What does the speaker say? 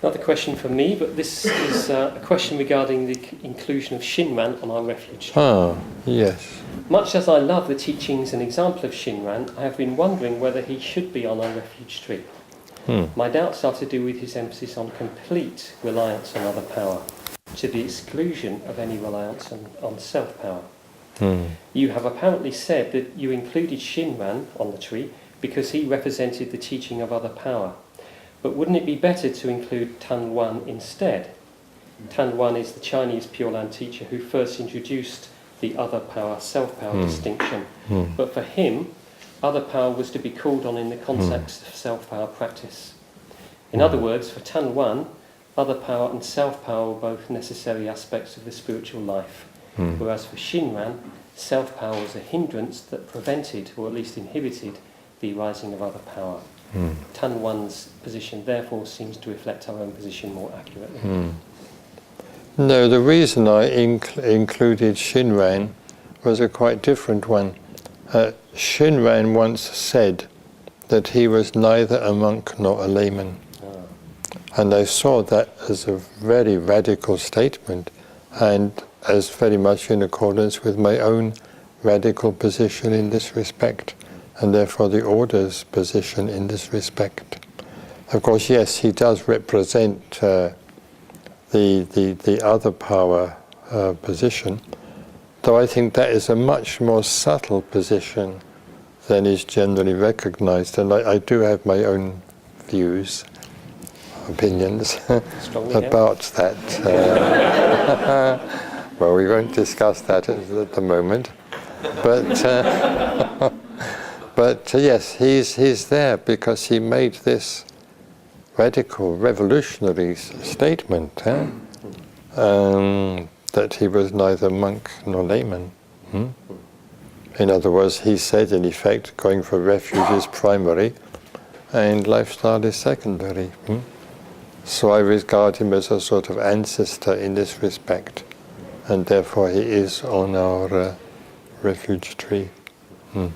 Another question from me, but this is a question regarding the inclusion of Shinran on our refuge tree. Ah, yes. Much as I love the teachings and example of Shinran, I have been wondering whether he should be on our refuge tree. My doubts are to do with his emphasis on complete reliance on other power, to the exclusion of any reliance on self-power. You have apparently said that you included Shinran on the tree because he represented the teaching of other power. But wouldn't it be better to include Tan Wan instead? Tan Wan is the Chinese Pure Land teacher who first introduced the other power, self-power distinction. But for him, other power was to be called on in the context of self-power practice. In other words, for Tan Wan, other power and self-power were both necessary aspects of the spiritual life. Whereas for Shinran, self-power was a hindrance that prevented, or at least inhibited, the arising of other power. Tan Wan's position therefore seems to reflect our own position more accurately. No, the reason I included Shinran was a quite different one. Shinran once said that he was neither a monk nor a layman. And I saw that as a very radical statement and as very much in accordance with my own radical position in this respect, and therefore the order's position in this respect. Of course, yes, he does represent the other power position, though I think that is a much more subtle position than is generally recognized, and I do have my own views, opinions about that. Well, we won't discuss that at the moment, but yes, he's there because he made this radical, revolutionary statement that he was neither monk nor layman. In other words, he said, in effect, going for refuge is primary and lifestyle is secondary. So I regard him as a sort of ancestor in this respect, and therefore he is on our refuge tree. Hmm.